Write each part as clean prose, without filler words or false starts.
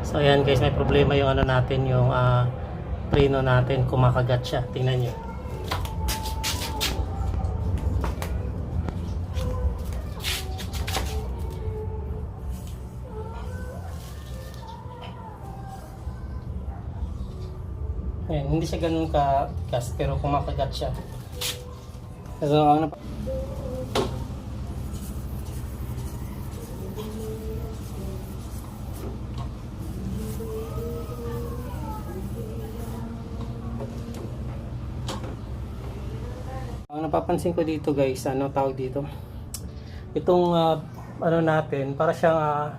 So ayan guys, may problema yung ano natin, yung preno natin, kumakagat siya. Tingnan nyo. Ayan, hindi siya ganun ka-gas pero kumakagat siya. Pero ano, ang napapansin ko dito guys, ano tawag dito, itong ano natin, para siyang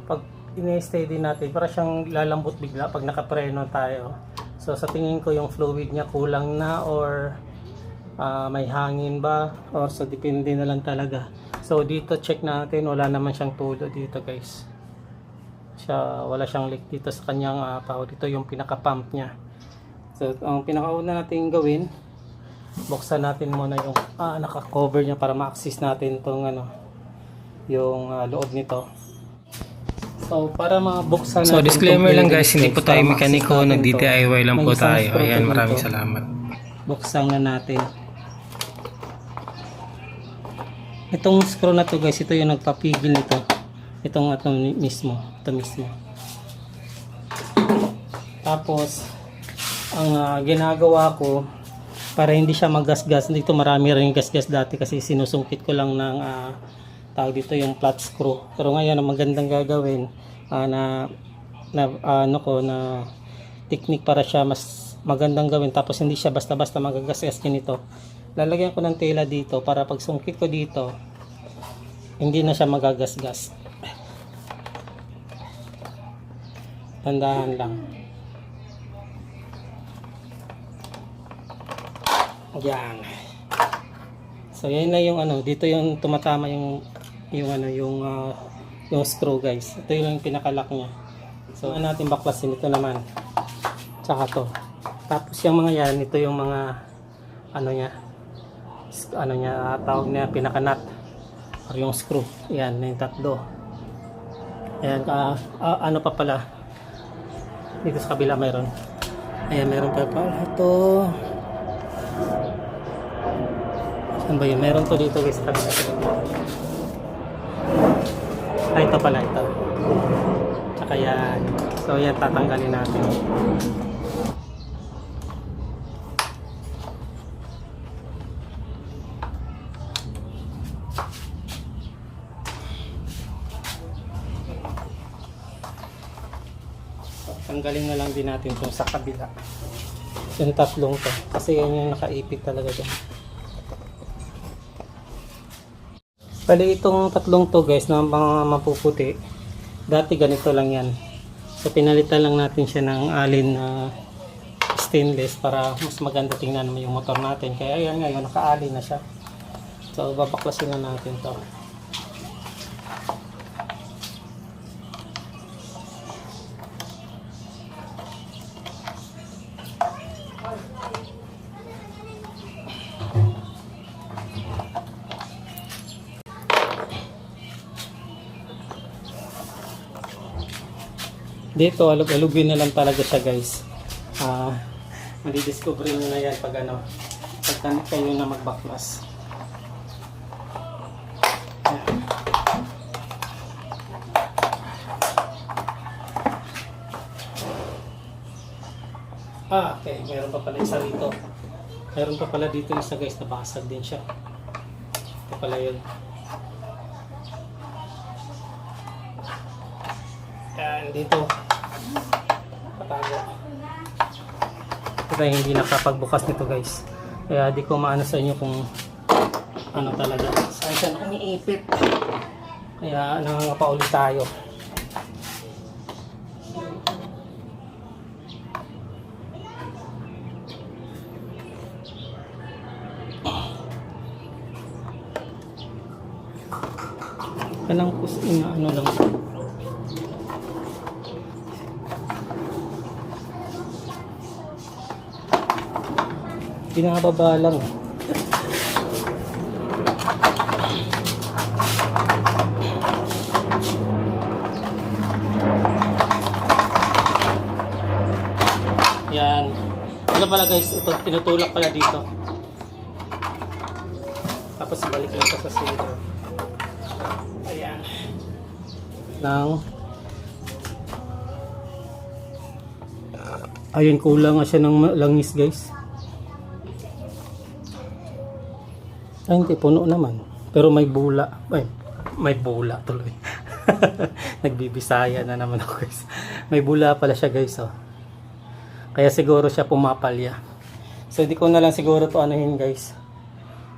pag ini-steady natin, para siyang lalambot bigla pag nakapreno tayo. So sa tingin ko yung fluid niya kulang na, or may hangin ba, or so depende na lang talaga. So dito check natin, wala naman siyang tulo dito guys. Wala siyang leak dito sa kanyang dito yung pinaka pump niya. So ang pinakauna natin gawin, buksan natin muna yung naka-cover niya para ma-access natin tong yung loob nito. So para mabuksan natin, disclaimer lang guys, hindi po tayo mekaniko, nag-DIY lang po tayo. Ayan, maraming salamat. Buksan na natin. Itong screw na to guys, ito yung nagpapigil nito. Ito mismo. Tapos ang ginagawa ko para hindi siya magasgas, dito marami rin gasgas dati kasi sinusungkit ko lang ng tawag dito yung flat screw. Pero ngayon ang magandang gagawin na technique para siya mas magandang gawin, tapos hindi siya basta-basta magagasgas nito. Lalagyan ko ng tela dito para pag sungkit ko dito hindi na siya magagasgas. Tandaan lang. Yan. So yan na yung dito yung tumatama yung screw guys. Ito yung pinaka-lock niya. So natin baklasin ito naman. Tsaka to. Tapos yung mga yan, ito yung mga tawag niya pinaka-nut or yung screw. Yan, yung tatlo. Ayan, pa pala. Dito sa kabila mayroon. Ayan, meron pa pala ito. Saan ba yun? Meron to dito guys sa kabila. Ito pala ito. Tsaka yan. So yan, tatanggalin natin. Tanggalin na lang din natin itong sa kabila. Yung tatlong to. Kasi yan yung nakaipit talaga dyan. Bali itong tatlong to guys na mga mapuputi, dati ganito lang yan. So pinalitan lang natin siya ng alin na stainless para mas maganda tingnan mo yung motor natin. Kaya ayan ngayon naka-alin na siya. So babaklasin na natin to. Dito alugin na lang talaga siya guys. Madidiscover nyo na yan pag kayo na magbaklas. Okay, meron pa pala isa dito. Meron pa pala dito isa guys, nabasag din siya. Ito pala yun. Yan, dito patago. Ito hindi nakapagbukas nito guys, kaya di ko maano sa inyo kung ano talaga saan siya umiipit, kaya nangangapa ulit tayo. Kanang ano lang, pinababa lang. Ano pala guys, ito tinutulak pala dito. Tapos balik lang sa zero. Ayan. Ayun, kulang nga siya ng langis guys. Ay, hindi, puno naman. Pero may bula. Ay, may bula tuloy. Nagbibisaya na naman ako guys. May bula pala siya guys, oh. Kaya siguro siya pumapalya. So, hindi ko na lang siguro to anuhin guys.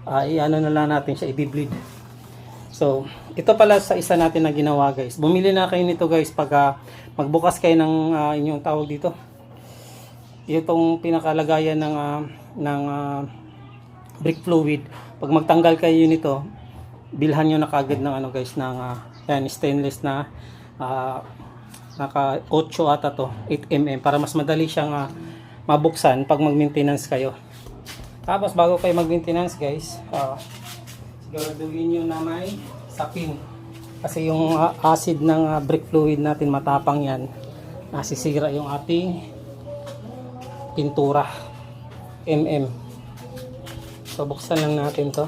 I-ano na lang natin siya, i-bleed. So, ito pala sa isa natin na ginawa guys. Bumili na kayo nito guys pag magbukas kayo ng inyong tawag dito. Itong pinakalagayan ng brake fluid. Pag magtanggal kayo nito, bilhan nyo na kagad ng ano guys, ng yan, stainless na naka 8 ata to, 8mm, para mas madali siyang mabuksan pag mag-maintenance kayo. Tapos bago kayo mag-maintenance guys, siguraduhin nyo na may sapin. Kasi yung acid ng brake fluid natin, matapang yan. Nasisira yung ating pintura. So buksan lang natin to.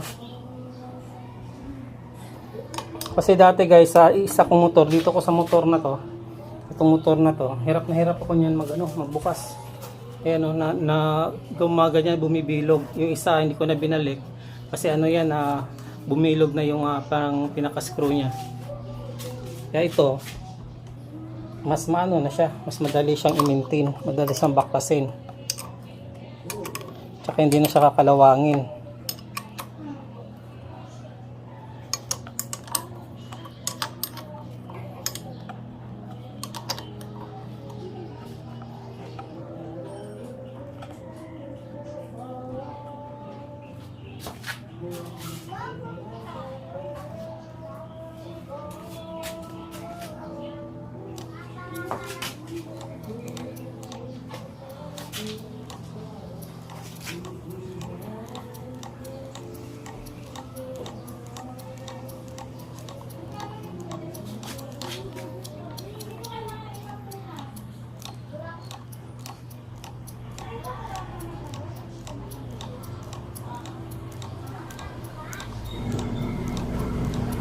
Kasi dati guys, sa isa kong motor, dito ko sa motor na to, itong motor na to, hirap na hirap ako niyan magbukas. Ayan o, na gumaganyan, bumibilog. Yung isa hindi ko na binalik kasi ano yan, bumilog na yung parang pinaka-screw niya. Kaya ito, mas maano na siya, mas madali siyang i-maintain, madali siyang baklasin. Tsaka hindi na siya kakalawangin.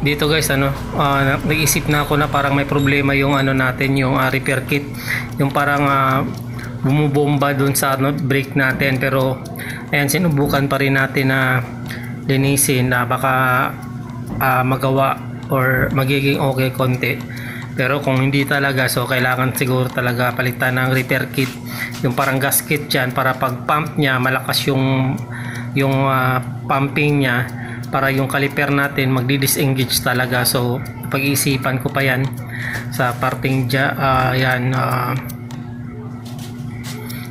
Dito guys, nag-isip na ako na parang may problema yung ano natin, yung repair kit, yung parang bumubomba dun sa brake natin. Pero ayan, sinubukan pa rin natin na linisin, na baka magawa or magiging okay konti. Pero kung hindi talaga, so kailangan siguro talaga palitan ng repair kit, yung parang gasket dyan, para pag pump nya malakas yung pumping nya, para yung caliper natin magdi-disengage talaga. So pag-iisipan ko pa yan sa parting yan.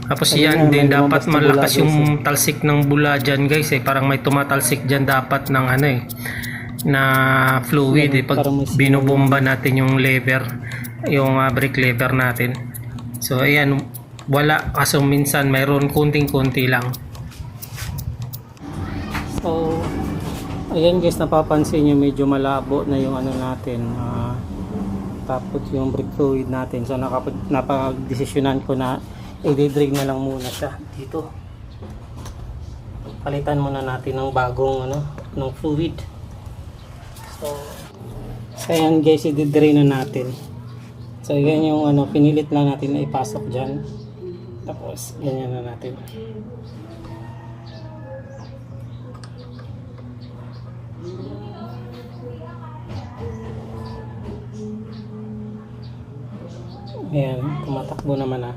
Tapos yan din, dapat malakas yung talsik ng bula dyan guys, parang may tumatalsik dyan dapat ng na fluid pag binubomba natin yung lever, yung brake lever natin. So ayan, wala, kaso minsan mayroon kunting-kunti lang. So ayan guys, napapansin nyo medyo malabo na yung ano natin, tapos yung brake fluid natin. So napag-desisyonan ko na i-drag na lang muna siya dito. Palitan muna natin ng bagong ng fluid. So ayan guys, i-drain na natin. So yan yung pinilit lang natin na ipasok dyan. Tapos ganyan na natin. Ayan, tumatakbo naman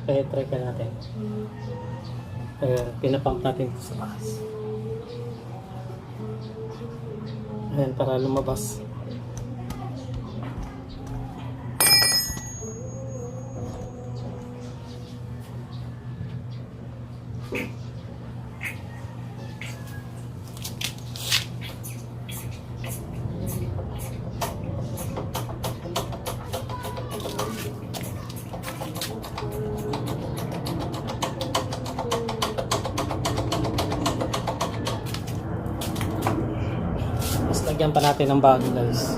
Kaya try ka natin. Ayan, pinapump natin ito sa taas. Ayan, para lumabas. Lagyan pa natin ng bago guys.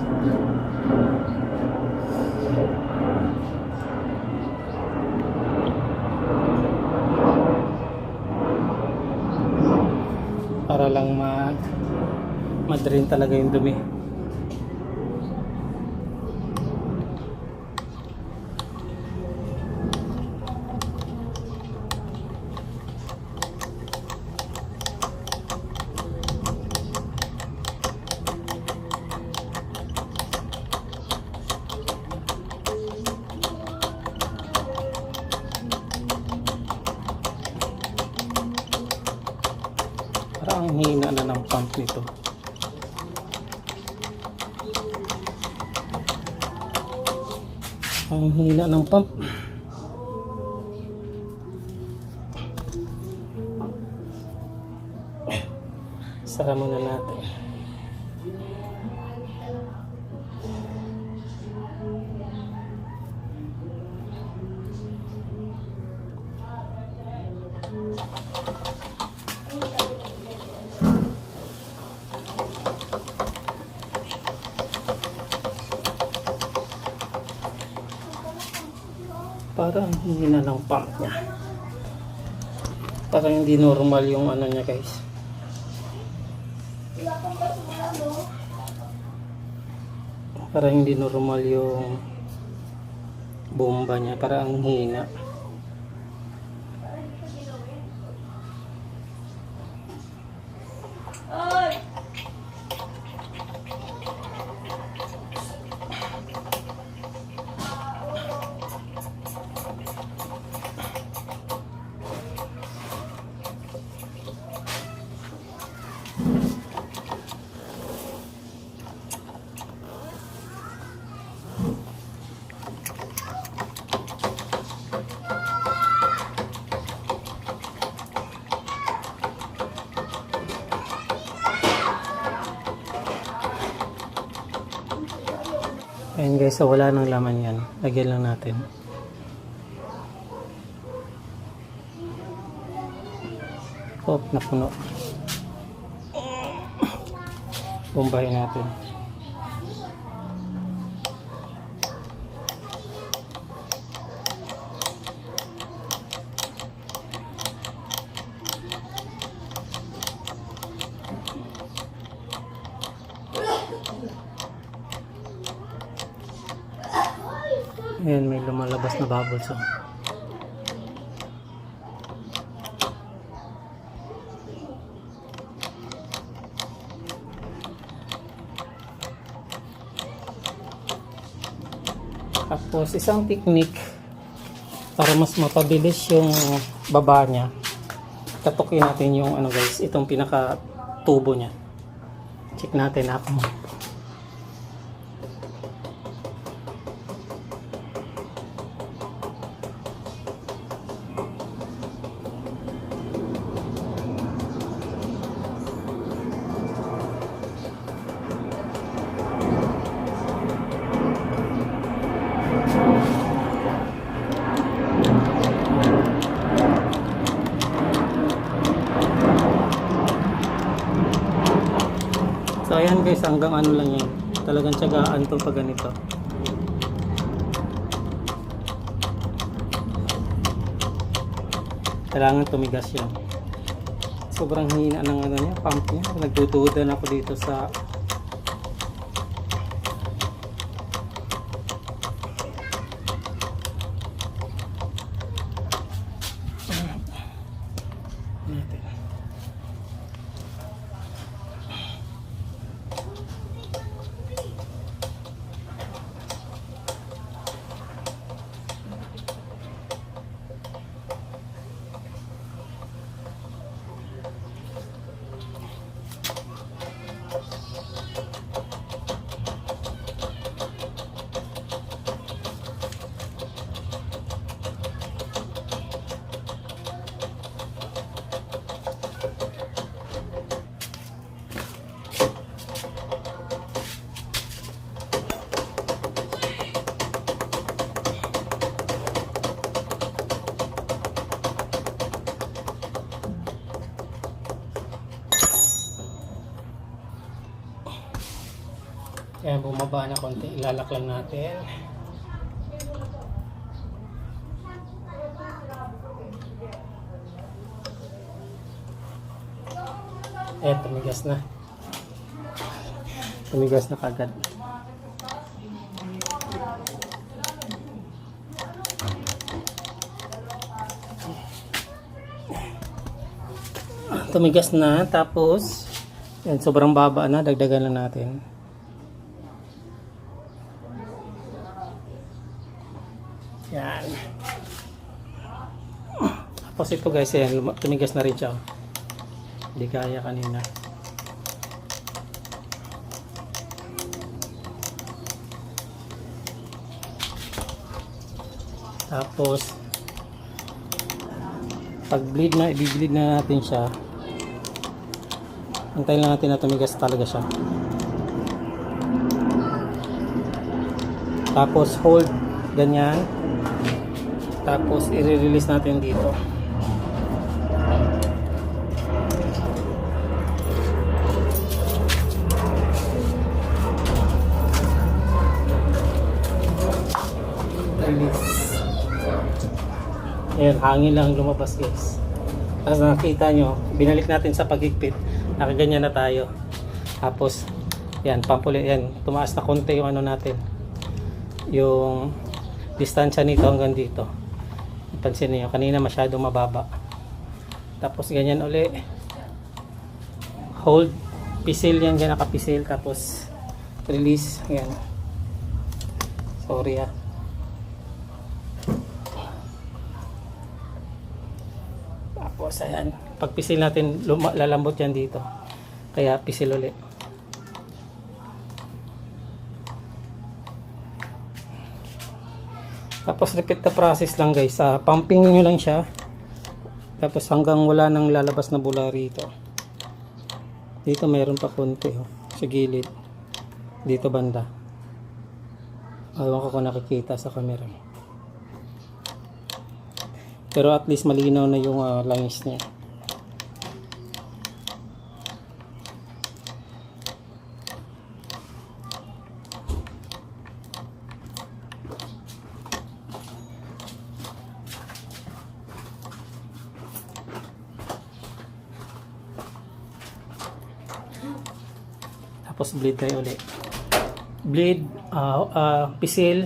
ma-drain talaga yung dumi. Parang ang hina na ng pump nito. Ang hina ng pump. Sara muna natin. Parang hina ng pump niya. Parang hindi normal yung ano niya, guys. Parang hindi normal yung bomba niya. Parang ang hina. Ayan guys, so wala nang laman yan. Lagyan lang natin. Oh, napuno. Bombahin natin. Ayan, may lumalabas na bubbles. Oh. Tapos isang technique para mas mapabilis yung baba niya, tatukin natin yung ano guys, itong pinaka tubo niya. Check natin ako. So ayan guys, hanggang ano lang yan. Talagang tiyagaan to pag ganito. Kailangan tumigas yan. Sobrang hina ng ano niya, pump niya. Nagtutudan ako dito sa natin. Kaya bumaba na konti, ilalak lang natin. Tumigas na. Tumigas na kagad. Tumigas na, tapos yan, sobrang baba na, dagdagan na natin. Yan. Tapos ito guys, yan, tumigas na rin siya. Hindi kaya kanina. Tapos pag bleed na, i-bleed na natin siya. Antayin lang natin na tumigas talaga siya. Tapos hold ganyan. Tapos i-release natin dito. Release. Ayan, hangin lang lumabas guys. Tapos nakita nyo, binalik natin sa paghigpit. Nakaganyan na tayo. Tapos, yan, pampuli, yan, tumaas na konti yung ano natin. Yung distansya nito hanggang dito. Pansin niyo, kanina masyadong mababa. Tapos, ganyan uli. Hold, pisil yan, ganyan nakapisil. Tapos, release, yan. Sorry ah. Tapos, ayan. Pag pisil natin, lalambot yan dito. Kaya, pisil ulit. Tapos, repeat the process lang guys. Pumping nyo lang siya. Tapos, hanggang wala nang lalabas na bula rito. Dito, mayroon pa konti. Oh, sa gilid. Dito banda. Ayaw ko kung nakikita sa camera. Pero at least malinaw na yung langis niya. Tapos bleed tayo ulit. Bleed, pisil,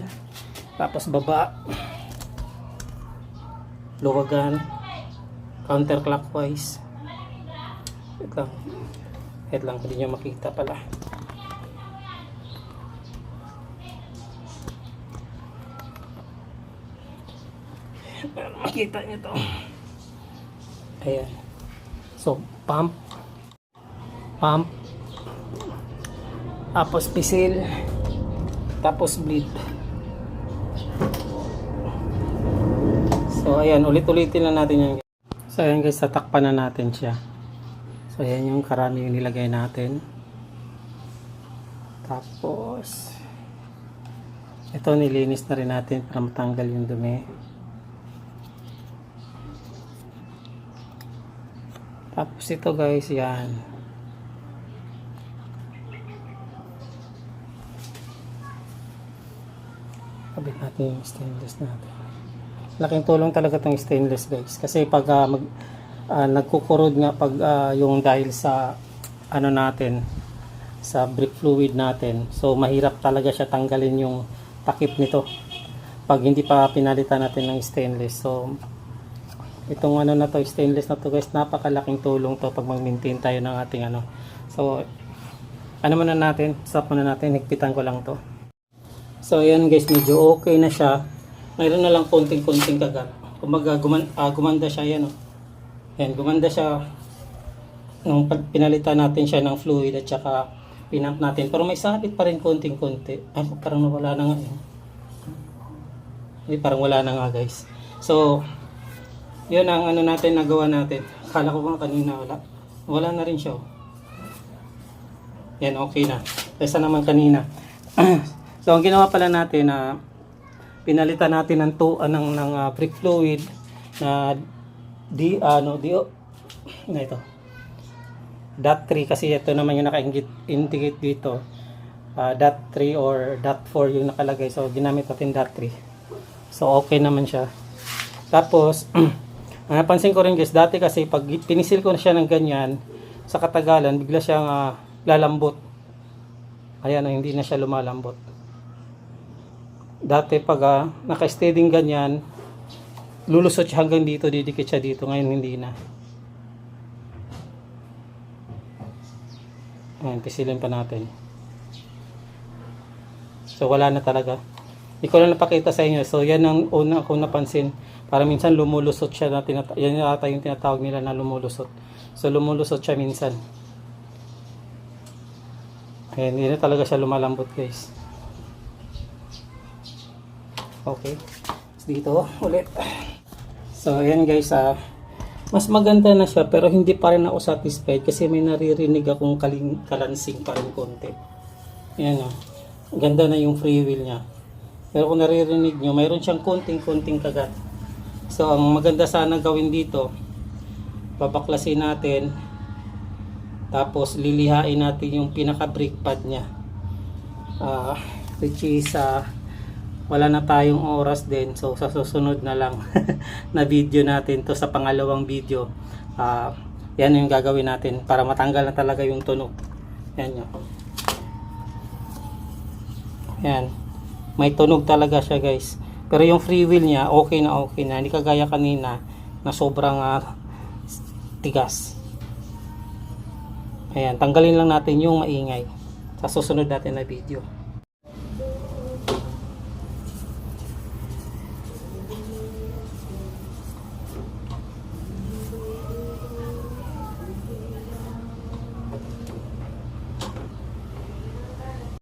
tapos baba. Luwagan, counterclockwise. Wait lang, hindi nyo makita pala. Para makita nyo to. Ayan. So, pump, tapos pisil, tapos bleed. So ayan, ulit-ulitin lang natin yan. So ayan guys, tatakpan na natin siya. So ayan yung karami yung nilagay natin. Tapos ito nilinis na rin natin para matanggal yung dumi. Tapos ito guys, yan. Kabit natin yung stainless natin. Laking tulong talaga itong stainless guys. Kasi pag nagkukurod nga pag yung dahil sa ano natin, sa brake fluid natin. So mahirap talaga siya tanggalin yung takip nito. Pag hindi pa pinalitan natin ng stainless. So itong ano na to, stainless na to guys, napakalaking tulong to pag mag-maintain tayo ng ating ano. So ano muna natin, stop muna natin, higpitan ko lang to. So ayan guys, medyo okay na siya. Mayroon na lang konting-konting kagat. Kumbaga gumanda siya yan. Oh. Yan, gumanda siya nung pinalitan natin siya ng fluid at saka pinamp natin. Pero may sabit pa rin konting-konti. Ay, parang nawala na nga. Ay, parang wala na nga guys. So, yun ang ano natin, nagawa natin. Akala ko nga kanina wala. Wala na rin siya. Oh. Yan, okay na. Kaysa naman kanina. So, ang ginawa pala natin na pinalitan natin ng brake fluid na na ito dot 3 kasi ito naman yung naka-indicate dito, dot 3 or dot 4 yung nakalagay, so ginamit natin dot 3. So okay naman siya. Tapos napansin ko rin guys, dati kasi pag pinisil ko na siya ng ganyan, sa katagalan bigla siyang lalambot. Ayan, hindi na siya lumalambot. Dati pag naka-steady ganyan, lulusot siya hanggang dito, didikit siya dito. Ngayon hindi na. Ayan, pisilin pa natin. So wala na talaga. Hindi ko lang napakita sa inyo. So yan ang una akong napansin. Para minsan lumulusot siya na yan yata yung tinatawag nila na lumulusot. So lumulusot siya minsan. Ayan, hindi na talaga siya lumalambot guys. Okay. Dito ulit. So ayan guys, mas maganda na siya pero hindi pa rin ako satisfied kasi may naririnig akong kalansing pa rin konti. Ayan o. Ganda na yung free wheel niya. Pero kung naririnig nyo, mayroon siyang konting kagat. So ang maganda sana gawin dito, babaklasin natin. Tapos lilihain natin yung pinaka brake pad niya. Which is wala na tayong oras din. So sa susunod na lang na video natin to, sa pangalawang video. Yan yung gagawin natin para matanggal na talaga yung tunog. Yan yun. Yan. May tunog talaga siya guys. Pero yung free wheel niya okay na. Hindi kagaya kanina na sobrang tigas. Ayan, tanggalin lang natin yung maingay sa susunod natin na video.